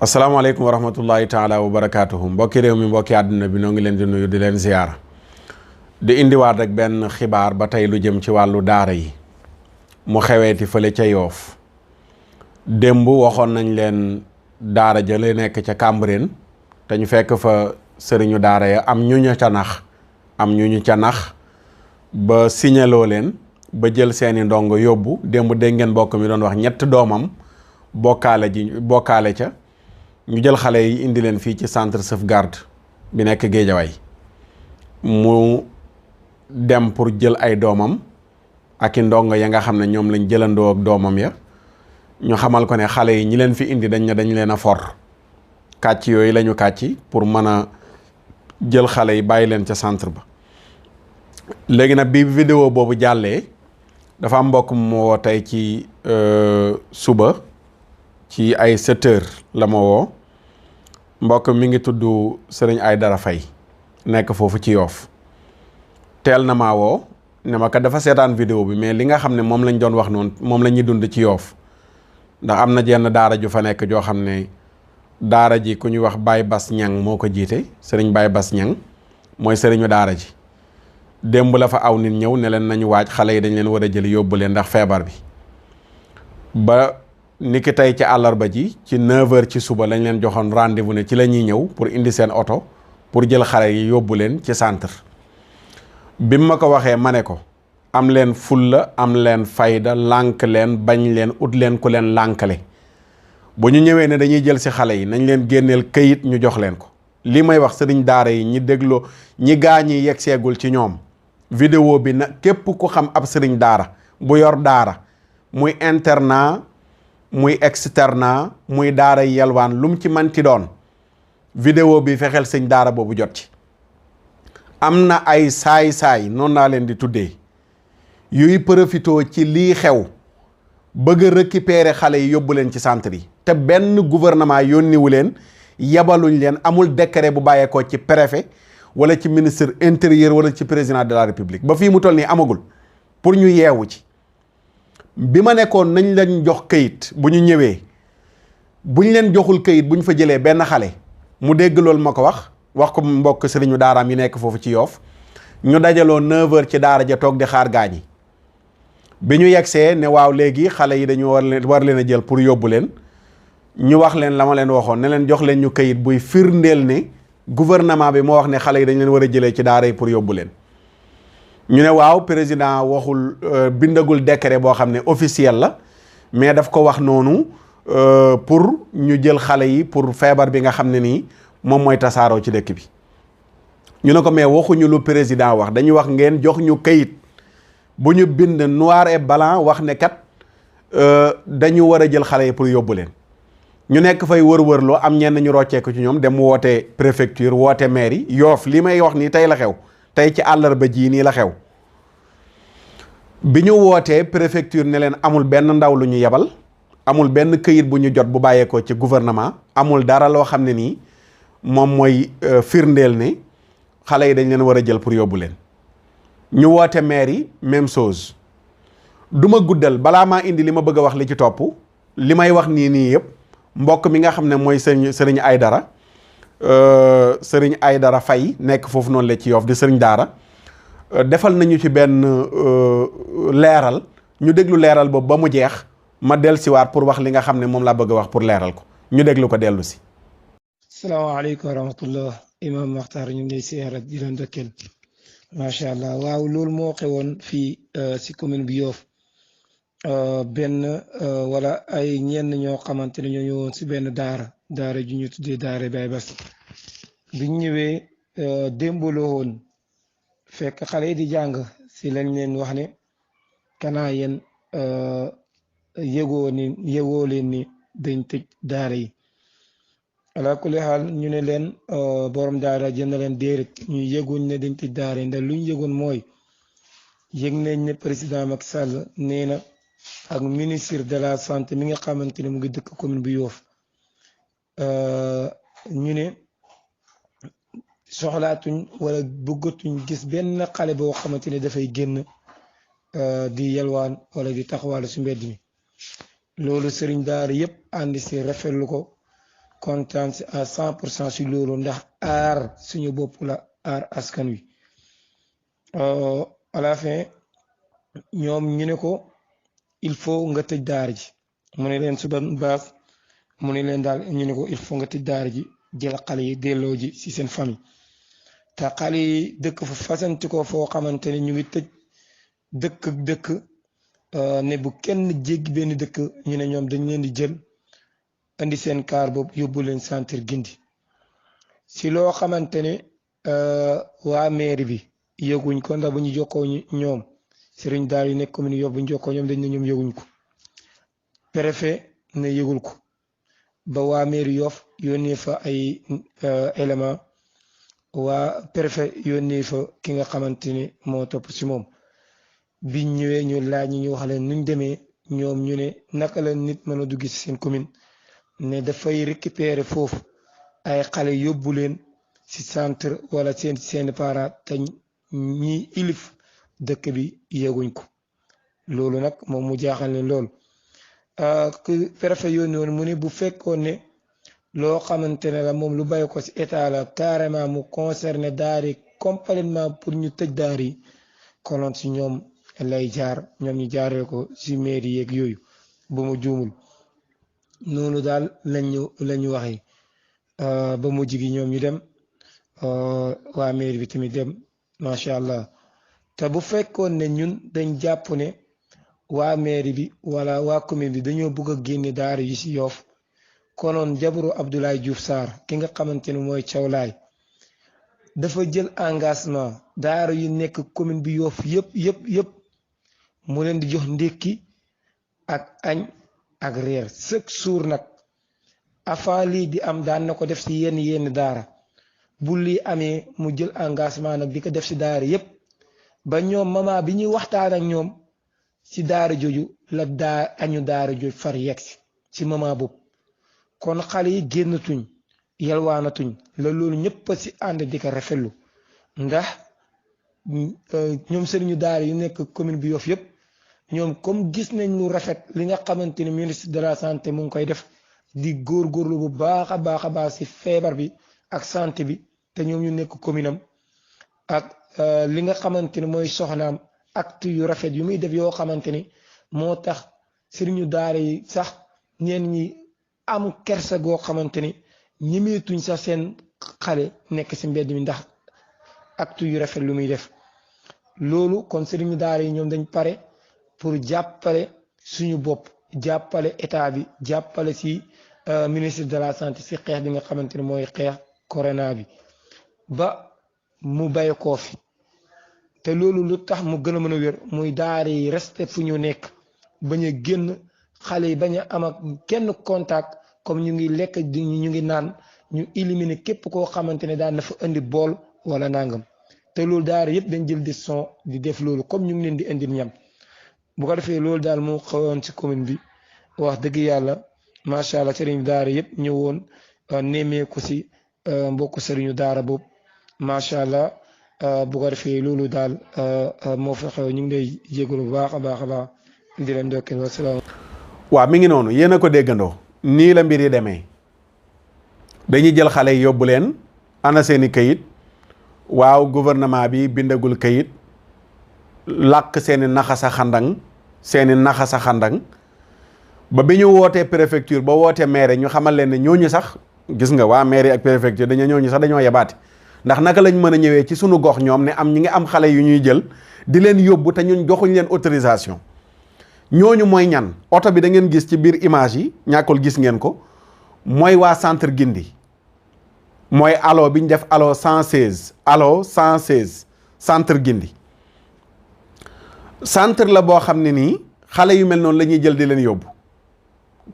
asalaamaaleykum wa rahmatullahi taala wa barakaatuhu mbokki réew mi mbokki àdduna bi noo ngi leen di nuyu di leen ziyaara di indiwaat rek benn xibaar ba tey lu jëm ci wàllu daara yi mu xeweeti fële ca Yoof démb waxoon nañ leen daara ja la nekk ca Cambérène te ñu fekk fa sëriñu daara ya am ñu ñu ca nax ba signaloo leen ba jël seeni ndongo yóbbu démb dégg ngeen mbokk mi doon wax ñett doomam bokkaale ca ñu jël xale yi indi leen fii ci centre sauvegarde bi nekk Géejawaay mu dem pour jël ay doomam ak i ndongo ya nga xam ne ñoom lañ jëlandoo ak doomam ya ñu xamal ko ne xale yi ñi leen fi indi dañ leen a for kàcc yooyu la ñu kàcc pour mën a jël xale yi bàyyi leen ca centre ba. léegi nag bi vidéo boobu jàllee dafa am mbokk mu woo tey ci suba ci ay 7 heures la ma woo mbokk mi ngi tudd Sëriñ Aydara Fay nekk foofu ci Yoof teel na maa woo ne ma kat dafa seetaan vidéo bi mais li nga xam ne moom lañ doon wax noonu moom la ñuy dund ci Yoof ndax am na jenn daara ju fa nekk joo xam ne daara ji ku ñuy wax Baye Bass Ñang moo ko jiite Sëriñ Baye Bass Ñang mooy sëriñu daara ji démb la fa aw nit ñëw ne leen nañu waaj xale yi dañ leen war a jël yóbbu leen ndax feebar bi ba niki tey ci àllarba ji ci 9h ci suba lañ leen joxoon rendez-vous ne ci la ñuy ñëw pour indi seen oto pour jël xale yi yóbbu leen ci centre bi ma ko waxee ma ne ko am leen fulla am leen fayda lànk leen bañ leen ut leen ku leen lànkale bu ñu ñëwee ne dañuy jël si xale yi nañ leen génneel këyit ñu jox leen ko li may wax sëriñ daara yi ñi dégloo ñi gaañi yegg seegul ci ñoom vidéo bi na képp ku xam ab sëriñ daara bu yor daara muy internat muy externat muy daara yalwaan lu mu ci manti doon vidéo bi fexeel sëñ daara boobu jot ci. am na ay saay-saay noonu naa leen di tuddee yuy profitoo ci lii xew bëgg a récupérer xale yi yóbbu leen ci centre yi te benn gouvernement yónniwu leen yabaluñ leen amul décret bu bàyyeekoo ci préfet wala ci ministre intérieur wala ci président de la république ba fii mu toll nii amagul pour ñu yeewu ci. bi ma nekkoon nañ leen jox kayit bu ñu ñëwee buñ leen joxul kayit bu ñu fa jëlee benn xale mu dégg loolu ma ko wax ko mbokk sëriñu daaraam yi nekk foofu ci Yoof ñu dajaloo 9h ci daara ja toog di xaar gaañi bi ñu yegsee ne waaw léegi xale yi dañu war leen a jël pour yóbbu leen ñu wax leen la ma leen waxoon ne leen jox leen ñu kayit buy firndeel ne gouvernement bi moo wax ne xale yi dañ leen war a jëlee ci daara yi pour yóbbu leen. ñu ne waaw président waxul bindagul décret boo xam ne officiel la mais daf ko wax noonu pour ñu jël xale yi pour feebar bi nga xam ne nii moom mooy tasaaroo ci dëkk bi. ñu ne ko mais waxuñu lu président wax dañuy wax ngeen jox ñu kayit bu ñu bind noir et blanc wax ne kat dañu war a jël xale yi pour yóbbu leen. ñu nekk fay wër-wërloo am ñenn ñu rocceeku ci ñoom dem woote préfecture woote mairie Yoof li may wax nii tey la xew. tey ci àllarba ji nii la xew bi ñu wootee préfecture ne leen amul benn ndaw lu ñu yebal amul benn këyit bu ñu jot bu bàyyeekoo ci gouvernement amul dara loo xam ne nii moom mooy firndeel ne xale yi dañ leen war a jël pour yóbbu leen. ñu woote maire yi même chose du ma guddal balaa maa indi li ma bëgg a wax li ci topp li may wax nii yëpp mbokk mi nga xam ne mooy sëriñ Aydara Sëriñ Aydara Fay nekk foofu noonu la ci Yoof di sëriñ daara defal nañu ci benn leeral ñu déglu leeral boobu ba mu jeex ma dellusiwaat pour wax li nga xam ne moom laa bëgg a wax pour leeral ko ñu déglu ko dellu si. salaamaaleykum wa rahmatullah Imam Makhtar ñu ngi lay siyaare di leen dëkkal macha allah waaw loolu moo xewoon fii si commune bi Yoof benn wala ay ñenn ñoo xamante ne ñoo ñëwoon si benn daara ju ñu tuddee daara Baye Bass biñ ñëwee démbaloo woon fekk xale yi di jàng si lañ leen wax ne kanaa yéen yëgoo leen ni dañ tëj daara yi ala kulli xaal ñu ne leen borom daara jënd leen déedéet ñu yëguñ ne dañ tëj daara yi ndax luñ yëgoon mooy yëg nañ ne président Macky Sall nee na ak ministre de la santé mi nga xamante ne mu ngi dëkk commune bi Yoof ñu ne soxlaatuñ wala bëggatuñ gis benn xale boo xamante ne dafay génn di yalwaan wala di taxawaalu si mbedd mi loolu sëriñ daara yëpp àndi si rafetlu ko kontaan si à 100% si loolu ndax aar suñu bopp la aar askan wi à la fin ñoom ñu ne ko il faut nga tëj daara ji mu ne leen suba baas mu ne leen daal ñu ne ko il faut nga tëj daara ji jël xale yi delloo ji si seen famille te xale yi dëkk fa fasanti ko foo xamante ne ñu ngi tëj dëkk ne bu kenn jéggi benn dëkk ñu ne ñoom dañ leen di jël indi seen kaar boobu yóbbu leen centre Gindi si loo xamante ne waa mairie bi yëguñ ko ndax bu ñu jokkoo ñoom sëriñ daal yi nekk commune Yoff bu ñu jokkoo ñoom dañ ne ñoom yëguñ ko préfet ne yëgul ko ba waa mairie Yoff yónnee fa ay élément waa préfet yónnee fa ki nga xamante ne moo topp si moom biñ ñëwee ñu laaj ñu wax leen nuñ demee ñoom ñu ne naka la nit mën a dugg si seen commune ne dafay récupérer foofu ay xale yóbbu leen si centre wala seen parents te ñi ilif dëkk bi yéeguñ ko loolu nag moom mu jaaxal leen loolu préfet yónni woon mu ne bu fekkoon ne loo xamante ne la moom lu bàyyi ko si état la carrément mu concerné daari complètement pour ñu tëj daar yi konoon si ñoom lay jaar ñoom ñu jaaree ko si mairie yeeg yooyu ba mu juumul noonu daal lañu waxee ba mu jigi ñoom ñu dem waa mairie bi tamit dem macha allah te bu fekkoon ne ñun dañ jàpp ne waa mairie bi wala waa commune bi dañoo bëgg a génne daara yi si Yoff konoon jabaru Abdoulaye Diouf Sarr ki nga xamante ne mooy Cawlaay dafa jël engagement daara yu nekk commune bi Yoff yëpp mu leen di jox ndékki ak añ ak reer chaque jour nag avant lii di am daan na ko def si yenn daara bu lii amee mu jël engagement nag di ko def si daara yëpp ba ñoom mama bi ñuy waxtaan ak ñoom si daara jooju la añu daara jooju far yegg si mama boobu kon xale yi génnatuñ yalwaanatuñ la loolu ñëpp si ànd di ko rafetlu ndax ñoom sëriñu daara yu nekk commune bi Yoff yëpp ñoom comme gis nañ lu rafet li nga xamante ni ministre de la santé mu ngi koy def di góorgóorlu bu baax a baax si feebar bi ak santé bi te ñoom ñu nekk commune am ak li nga xamante ni mooy soxnaam acte yu rafet yu muy def yoo xamante ni moo tax sëriñu daara yi sax ñeen ñi am kersa goo xamante ni ñemeetuñ sax seen xale nekk si mbedd mi ndax acte yu rafet lu muy def loolu kon sëriñu daara yi ñoom dañ pare pour jàppale suñu bopp jàppale état bi jàppale si ministre de la santé si xeex bi nga xamante ne mooy xeex corona bi ba mu bay koo fi te loolu lu tax mu gën a mën a wér muy daara yi resté fu ñu nekk bañ a génn xale yi bañ a am ak kenn contact comme ñu ngi lekk ñu ngi naan ñu éliminer képp koo xamante ne daan na fa indi bool wala nangam te loolu daara yëpp dañ jël décision di def loolu comme ñu ngi leen di indil ñam bu ko defee loolu daal moo xawoon ci commune bi wax dëgg yàlla macha allah sëriñu daara yëpp ñëwoon nemmeeku si mbokku sëriñu daara boobu macha allah bu ko defee loolu daal moo fa xew ñu ngi lay jégalu bu baax a baax di leen ndokkeel wasalaam. waaw mi ngi noonu yéen a ko déggandoo nii la mbir yi demee dañuy jël xale yi yóbbu leen ana seeni kayit waaw gouvernement bi bindagul kayit làkk seeni naxasa xandang ba bi ñu wootee préfecture ba wootee maire ñu xamal leen ne ñooñu sax gis nga waa maire ak préfecture ñooñu sax dañoo yebaate ndax naka lañ mën a ñëwee ci sunu gox ñoom ne ñi ngi am xale yu ñuy jël di leen yóbbu te ñun joxuñ leen autorisation ñooñu mooy ñan oto bi da ngeen gis ci biir image yi ñàkkul gis ngeen ko mooy waa centre Gindi mooy allo bi ñu def allo 116 centre Gindi centre la boo xam ne nii xale yu mel noonu la ñuy jël di leen yóbbu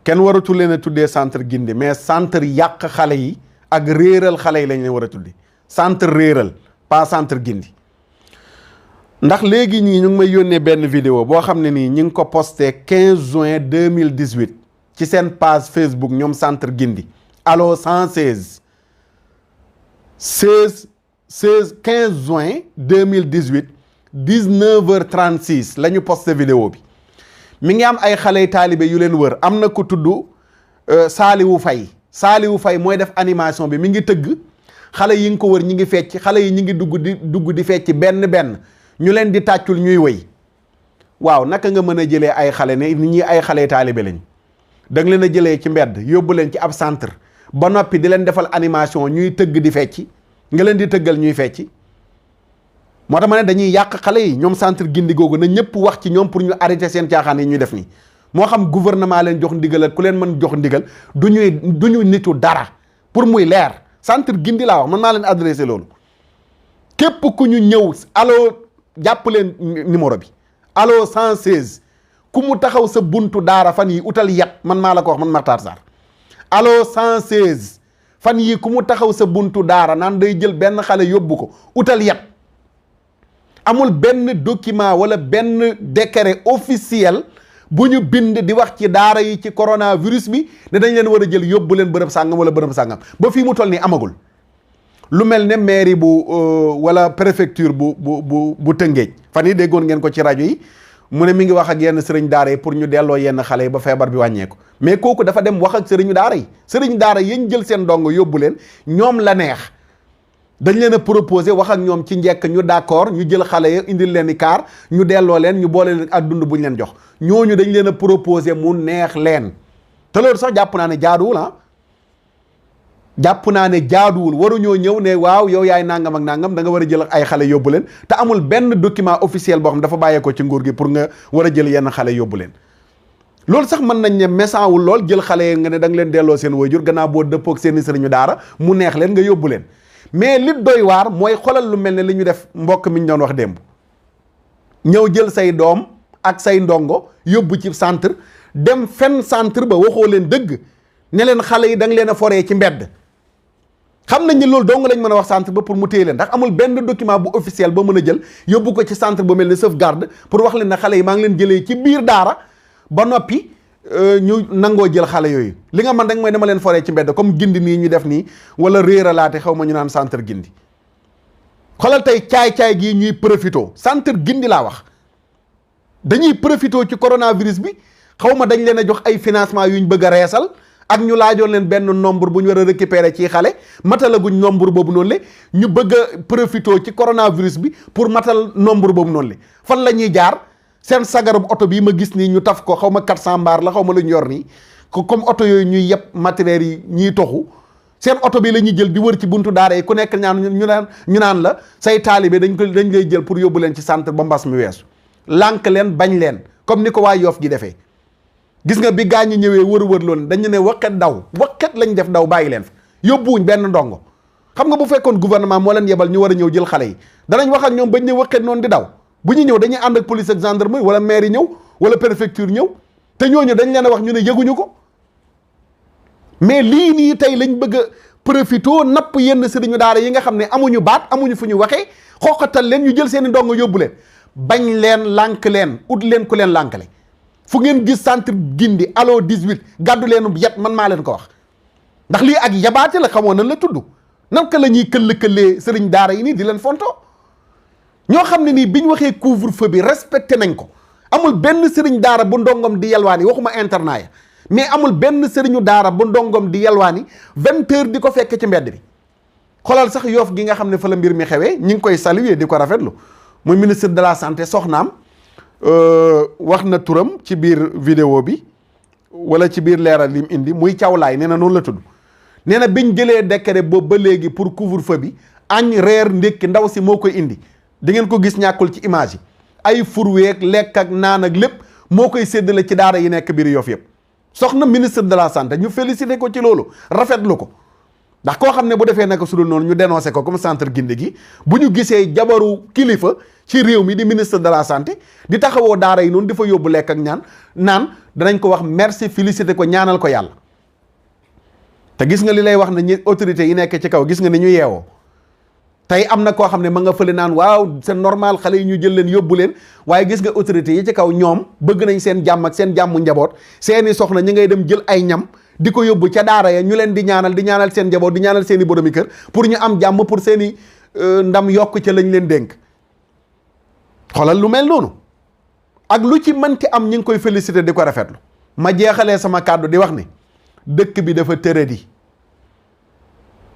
kenn waratu leen a tuddee centre Gindi mais centre yàq xale yi ak réeral xale yi lañ leen war a tuddee centre réeral pas centre Gindi ndax léegi ñii ñu ngi may yónnee benn vidéo boo xam ne nii ñu ngi ko posté 15 juin 2018 ci seen page Facebook ñoom centre Gindi allo 116 15 juin 2018 19h36 la ñu posté vidéo bi mi ngi am ay xale taalibe yu leen wër am na ku tudd Saliwu Fay Saliou Faye mooy def animation bi mi ngi tëgg xale yi nga ko wër ñi ngi fecc xale yi ñi ngi dugg di fecc benn ñu leen di tàccul ñuy wëy waaw naka nga mën a jëlee ay xale ne nit ñi ay xale taalibe lañ da nga leen a jëlee ci mbedd yóbbu leen ci ab centre ba noppi di leen defal animation ñuy tëgg di fecc nga leen di tëggal ñuy fecc moo tax ma ne dañuy yàq xale yi ñoom centre gindi googu na ñëpp wax ci ñoom pour ñu arrêter seen caaxaan yi ñuy def nii moo xam gouvernement leen jox ndigal ak ku leen mën jox ndigal du ñu nitu dara pour muy leer centre gindi laa wax man maa leen adressé loolu képp ku ñu ñëw allo jàpp leen numéro bi allo 116 ku mu taxaw sa buntu daara fan yi utal yat man maa la ko wax man Makhtar Sarr allo 116 fan yi ku mu taxaw sa buntu daara naan day jël benn xale yóbbu ko utal yat amul benn document wala benn décret officiel bu ñu bind di wax ci daara yi ci coronavirus bi ne dañ leen war a jël yóbbu leen bërëb sàngam wala bërëb sàngam ba fii mu toll nii amagul lu mel ne mairie bu wala préfecture bu Tëngéej fan yi déggoon ngeen ko ci rajo yi mu ne mi ngi wax ak yenn sëriñ daara yi pour ñu delloo yenn xale yi ba feebar bi wàññeeku mais kooku dafa dem wax ak sëriñu daara yi sëriñ daara yi jël seen ndongo yóbbu leen ñoom la neex dañ leen a proposé wax ak ñoom ci njekk ñu d'accord ñu jël xale ya indil leen i kaar ñu delloo leen ñu boole leen ak dund bu ñu leen jox ñooñu dañ leen a proposé mu neex leen te loolu sax jàpp naa ne jaaduwul jàpp naa ne jaaduwul waruñoo ñëw ne waaw yow yaay nangam ak nangam da nga war a jël ay xale yóbbu leen te amul benn document officiel boo xam dafa bàyyeekoo ci nguur gi pour nga war a jël yenn xale yóbbu leen loolu sax mën nañ ne message wul lool jël xale yi nga ne da nga leen delloo seen waajur gannaaw boo dëppoog seen i sëriñu daara mu neex leen nga yóbbu leen mais li doy waar mooy xolal lu mel ne li ñu def mbokk mi ñu doon wax démb ñëw jël say doom ak say ndongo yóbbu ci centre dem fenn centre ba waxoo leen dëgg ne leen xale yi da nga leen a foree ci mbedd xam nañ ni loolu dong lañ mën a wax centre ba pour mu téye leen ndax amul benn document bu officiel ba mën a jël yóbbu ko ci centre ba mel ne sauvegarde pour wax leen ne xale yi maa ngi leen jëlee ci biir daara ba noppi ñu nangoo jël xale yooyu li nga man rek mooy dama leen foree ci mbedd comme gindi nii ñu def nii wala réeralaate xaw ma ñu naan centre gindi xoolal tey caay-caay gii ñuy profito centre gindi laa wax dañuy profito ci coronavirus bi xaw ma dañ leen a jox ay financement yuñ bëgg a reesal ak ñu laajoon leen benn nombre bu ñu war a récupérer ci xale matalaguñ nombre boobu noonu le ñu bëgg a profito ci coronavirus bi pour matal nombre boobu noonu le fan la ñuy jaar seen sagarub oto bii ma gis nii ñu taf ko xaw ma 400 mbaar la xaw ma lu ñu yor nii comme oto yooyu ñuy yëpp matériels yi ñuy toxu seen oto bi la ñuy jël di wër ci buntu daara yi ku nekk ñu naan la say taalibe dañ lay jël pour yóbbu leen ci centre ba mbas mi weesu lànk leen bañ leen comme ni ko waa Yoff gi defee gis nga bi gaa ñi ñëwee wër loolu dañu ne waqet lañ def daw bàyyi leen fa yóbbuwuñ benn ndongo xam nga bu fekkoon gouvernement moo leen yebal ñu war a ñëw jël xale yi danañ wax ak ñoom bañ ne waqet noonu di daw bu ñu ñëw dañuy ànd ak police ak gendarmerie wala maire yi ñëw wala préfecture ñëw te ñooñu dañ leen a wax ñu ne yëguñu ko mais lii nii tey lañ bëgg a profito napp yenn sëriñu daara yi nga xam ne amuñu baat amuñu fu ñu waxee xooqatal leen ñu jël seen i ndongo yóbbu leen bañ leen lànk leen ut leen ku leen lànkale fu ngeen gis centre gindi allo 18 gàddu leen yat man maa leen ko wax ndax lii ak yabaate la xamoon nan la tudd naka la ñuy këll-këllee sëriñ daara yi nii di leen fonto ñoo xam ne nii biñ waxee couvre-feu bi respecté nañ ko amul benn sëriñ daara bu ndongom di yalwaani waxuma internat ya mais amul benn sëriñu daara bu ndongom di yalwaani 20 heures di ko fekk ci mbedd bi xoolal sax Yoff gi nga xam ne fa la mbir mi xewee ñi ngi koy saluer di ko rafetlu muy ministre de la santé soxnaam wax na turam ci biir vidéo bi wala ci biir leeral lim indi muy cawlaay nee na noonu la tudd nee na biñ jëlee décret boobu ba léegi pour couvre-feu bi añ reer ndékki ndaw si moo koy indi di ngeen ko gis ñàkkul ci image yi ay furweeg lekk ak naan ak lépp moo koy séddale ci daara yi nekk biir Yoff yëpp soxna ministre de la santé ñu félicité ko ci loolu rafetlu ko ndax koo xam ne bu defee naka su dul noonu ñu dénoncé ko comme centre gindi gi bu ñu gisee jabaru kilifa ci réew mi di ministre de la santé di taxawoo daara yi noonu di fa yóbbu lekk ak naan danañ ko wax merci félicité ko ñaanal ko yàlla te gis nga li lay wax ne ñi autorités yi nekk ci kaw gis nga ni ñu yeewoo tey am na koo xam ne ma nga fële naan waaw c'est normal xale yi ñu jël leen yóbbu leen waaye gis nga autorités yi ci kaw ñoom bëgg nañ seen jàmm ak seen jàmmu njaboot seeni soxna ñi ngay dem jël ay ñam di ko yóbbu ca daara ya ñu leen di ñaanal seen njaboot di ñaanal seen i boromi kër pour ñu am jàmm pour seen i ndam yokk ca lañ leen dénk xoolal lu mel noonu ak lu ci mënti am ñi ngi koy féliciter di ko rafetlu ma jeexalee sama kàddu di wax ni dëkk bi dafa tëradi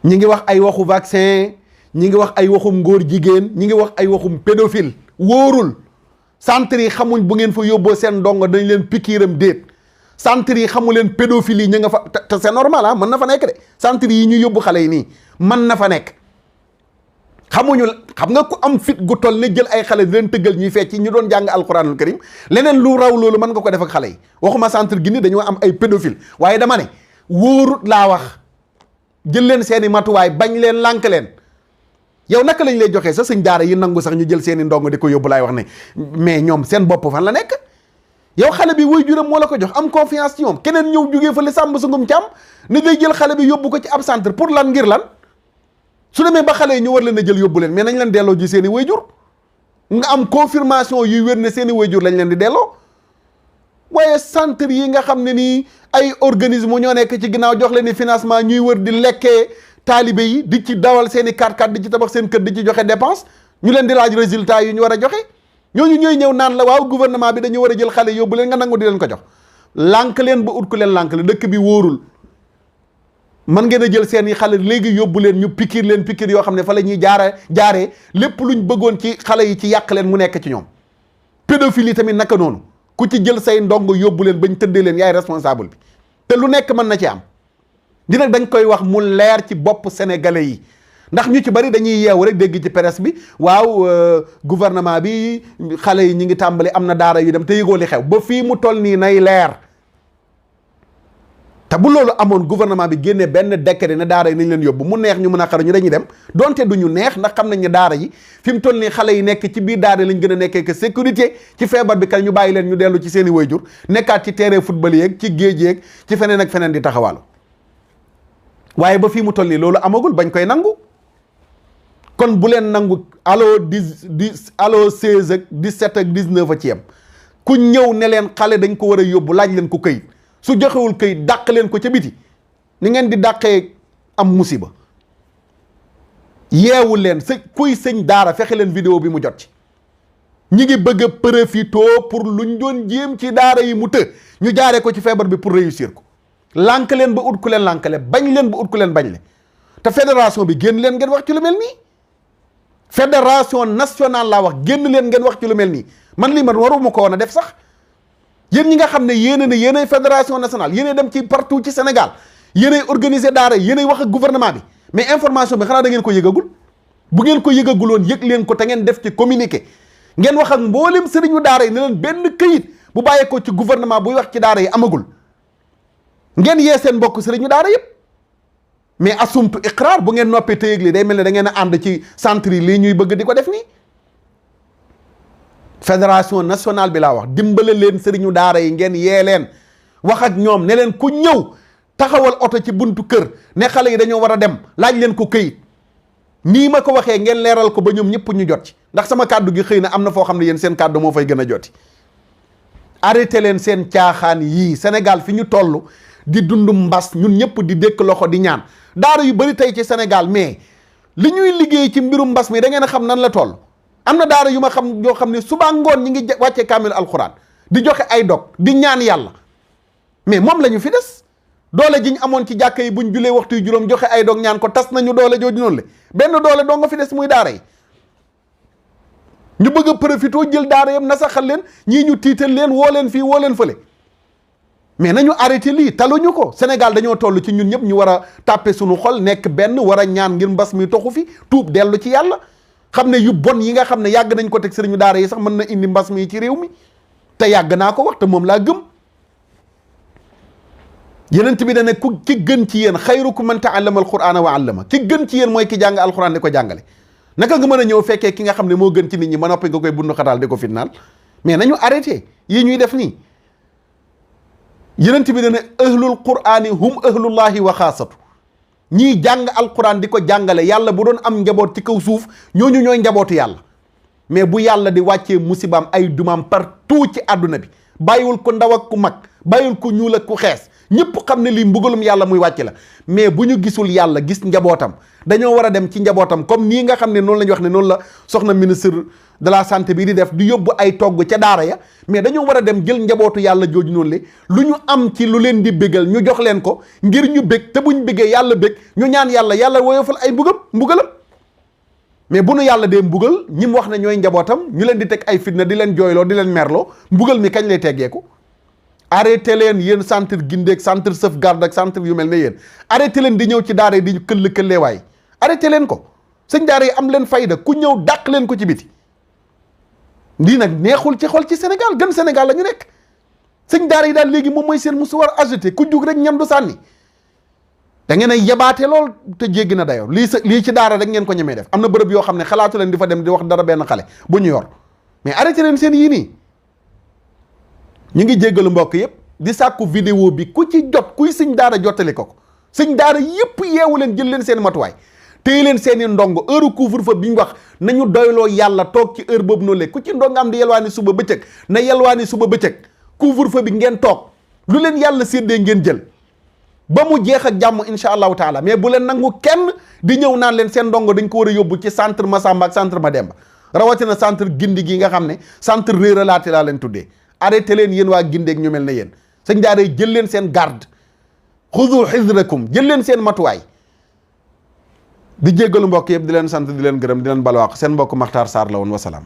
ñi ngi wax ay waxu vaccin, ñi ngi wax ay waxum ngóor jigéen, ñi ngi wax ay waxum pédophile. wóorul centre yi xamuñ bu ngeen fa yóbboo seen ndongo dañ leen pikiiram déet. centre yi xamu leen pédophilie yi ñu nga fa te c'est normal ah, mën na fa nekk de. centre yi ñu yóbbu xale yi nii mën na fa nekk. xamuñu, xam nga ku am fit gu toll ne jël ay xale di leen tëggal ñuy fecc ñu doon jàng alquranul karim leneen lu raw loolu mën nga ko def ak xale yi. waxuma centre gi ni dañoo am ay pédophile waaye dama ne wóorut laa wax. jël leen seeni matuwaay bañ leen lànk leen. yow naka lañ lay joxee sa sëñ daara yi nangu sax ñu jël seeni ndongo di ko yóbbu laay wax ne mais ñoom seen bopp fan la nekk. yow xale bi way juram moo la ko jox am confiance ci ñoom keneen ñëw jugee fa li sàmb sungum càmm ni day jël xale bi yóbbu ko ci ab centre pour lan ngir lan. su demee ba xale yi ñu war leen a jël yóbbu leen mais nañ leen delloo ji seen i wayjur nga am confirmation yuy wér ne seen i wayjur lañ leen di delloo. waaye centre yi nga xam ne nii ay organisme ñoo nekk ci ginnaaw jox leen ni financement ñuy wër di lekkee taalibe yi di ci dawal seen i 4x4 di ci tabax seen kër di ci joxe dépense ñu leen di laaj résultat yu ñu war a joxe ñooñu ñooy ñëw naan la waaw gouvernement bi dañu war a jël xale yóbbu leen nga nangu di leen ko jox. lànk leen ba ut ku leen lànk la dëkk bi wóorul. mën ngeen a jël seen i xale léegi yóbbu leen ñu pikiir leen pikiir yoo xam ne fa la ñuy jaaree lépp luñ bëggoon ci xale yi ci yàq leen mu nekk ci ñoom. pédophilie tamit naka noonu ku ci jël say ndongo yóbbu leen bañ tëddee leen yaay responsable bi te lu nekk mën na ci am. dina dañ koy wax mu leer ci bopp sénégalais yi ndax ñu ci bari dañuy yeewu rek dégg ci presse bi waaw gouvernement bi xale yi ñi ngi tàmbali am na daara yu dem te yëgoo li xew ba fii mu toll nii nay leer. te bu loolu amoon gouvernement bi génnee benn décret ne daara yi nañ leen yóbbu mu neex ñu mën a xaru ñu dañuy dem donte du ñu neex ndax xam nañ ne daara yi fi mu toll nii xale yi nekk ci biir daara lañ gën a nekkee que sécurité ci feebar bi kan ñu bàyyi leen ñu dellu ci seen i wayjur nekkaat ci terrain football yeeg ci géej yeeg ci feneen ak feneen di taxawaalu waaye ba fii mu toll nii loolu amagul bañ koy nangu kon bu leen nangu allo 10 allo 16 ak 17 ak 19 a ci yem ku ñëw ne leen xale dañ ko war a yóbbu laaj leen ko këyit su joxewul këyit dàq leen ko ca biti ni ngeen di dàqee am musiba yeewul leen kuy sëñ daara fexe leen vidéo bi mu jot ci ñi ngi bëgg a profité pour luñ doon jéem ci daara yi mu të ñu jaaree ko ci feebar bi pour réussir ko lànk leen ba ut ku leen lànkale bañ leen ba ut ku leen bañ le te fédération bi génn leen ngeen wax ci lu mel nii fédération nationale laa wax génn leen ngeen wax ci lu mel nii man lii man waruma ko woon a def sax yéen ñi nga xam ne yéenay fédération nationale yéenay dem ci partout ci Sénégal yéenay organiser daara yéenay wax ak gouvernement bi mais information bi xanaa da ngeen ko yëgagul bu ngeen ko yëgaguloon yëg leen ko te ngeen def ci communiqué ngeen wax ak mboolem sëriñu daara yi ne leen benn këyit bu bàyyeekoo ci gouvernement buy wax ci daara yi amagul ngeen yee seen mbokk sëriñu daara yëpp mais asumtu iqraar bu ngeen noppee te yëg li day mel ne da ngeen a ànd ci centre yi lii ñuy bëgg di ko def nii. fédération nationale bi laa wax dimbale leen sëriñu daara yi ngeen yee leen wax ak ñoom ne leen ku ñëw taxawal oto ci buntu kër ne xale yi dañoo war a dem laaj leen ko këyit nii ma ko waxee ngeen leeral ko ba ñoom ñëpp ñu jot ci ndax sama kàddu gi xëy na am na foo xam ne yéen seen kàddu moo fay gën a joti. arrêté leen seen caaxaan yii Sénégal fi ñu toll di dund mbas ñun ñëpp di dékk loxo di ñaan daara yu bari tey ci Sénégal mais li ñuy liggéey ci mbirum mbas mi da ngeen a xam nan la toll. am na daara yu ma xam yoo xam ne suba ngoon ñi ngi wàccee kaamil alxuraan di joxe ay dog di ñaan yàlla mais moom la ñu fi des doole ji ñu amoon ci jàkka yi buñ julee waxtu yu juróom joxe ay dog ñaan ko tas nañu doole jooju noonu le benn doole doo nga fi des muy daara yi ñu bëgg a profité jël daara yam nasaxal leen ñii ñu tiital leen woo leen fii woo leen fële mais nañu arrêté lii taluñu ko Sénégal dañoo toll ci ñun ñëpp ñu war a tàppe suñu xol nekk benn war a ñaan ngir mbas mi toxu fi tuub dellu ci yàlla xam ne yu bon yi nga xam ne yàgg nañ ko teg sëriñu daara yi sax mën na indi mbas mi ci réew mi te yàgg naa ko wax te moom laa gëm yenent bi da ne ku ki gën ci yéen xayrukum man ta'allama alqur'ana wa 'allama ki gën ci yéen mooy ki jàng alquran di ko jàngale naka nga mën a ñëw fekkee ki nga xam ne moo gën ci nit ñi ma noppi nga koy bundu xataal di ko fitnaal mais nañu arrêté yii ñuy def nii yenent bi da ne ahlul qur'ani hum ahlullahi wa xaasatu ñii jàng alquran di ko jàngale yàlla bu doon am njaboot ci kaw suuf ñooñu ñooy njabootu yàlla mais bu yàlla di wàccee musibaam ay dumaam partout ci àdduna bi bàyyiwul ko ndaw ak ku mag bàyyiwul ko ñuul ak ku xees ñëpp xam ne lii mbugalum yàlla muy wàcc la. mais bu ñu gisul yàlla gis njabootam dañoo war a dem ci njabootam comme nii nga xam ne noonu la ñu wax ne noonu la soxna ministre de la santé bi di def di yóbbu ay togg ca daara ya mais dañoo war a dem jël njabootu yàlla jooju noonu le lu ñu am ci lu leen di bégal ñu jox leen ko ngir ñu bég te buñ bégee yàlla bég ñu ñaan yàlla woyofal ay mbugalam mais bu nu yàlla dee mbugal ñi mu wax ne ñooy njabootam ñu leen di teg ay fitna di leen jooyloo di leen merloo mbugal mi kañ lay teggeeku. arrêté leen yéen centre Gindeek centre Sauvegarde ak centre yu mel ne yéen arrêté leen di ñëw ci daara yi di këlleewaay arrêté leen ko sëñ daara yi am leen fayda ku ñëw dàq leen ko ci biti. lii nag neexul ci xol ci Sénégal gën Sénégal la ñu nekk sëñ daara yi daal léegi moom mooy seen musu war ajouté ku jug rek ñam du sànni da ngeen a yabaate lool te jéggi na dayoo lii ci daara rek ngeen ko ñemee def am na bërëb yoo xam ne xalaatu leen di fa dem di wax dara benn xale bu ñu yor mais arrêté leen seen yii nii. ñu ngi jéggalu mbokk yëpp di sàkku vidéo bi ku ci jot kuy sëñ daara jottali ko sëñ daara yëpp yeewu leen jël leen seen matuwaay téye leen seen i ndongo heure couvre-feu bi ñu wax nañu doyloo yàlla toog ci heure boobu noonu léegi ku ci ndongo am di yelwaani suba bëccëg na yelwaani suba bëccëg couvre-feu bi ngeen toog lu leen yàlla séddee ngeen jël ba mu jeex ak jàmm incha allahu taala mais bu leen nangu kenn di ñëw naan leen seen ndongo dañ ko war a yóbbu ci centre Massamba ak centre Mademba rawatina centre Gindi gi nga xam ne centre réeralaate laa leen tuddee arrêté leen yéen waa Gindeek ñu mel ne yéen sëñ daara yi jël leen seen garde xudu xisrakum jël leen seen matuwaay di jéggalu mbokk yëpp di leen sant di leen gërëm di leen balwaax seen mbokk Makhtar Sarr la woon wasalaam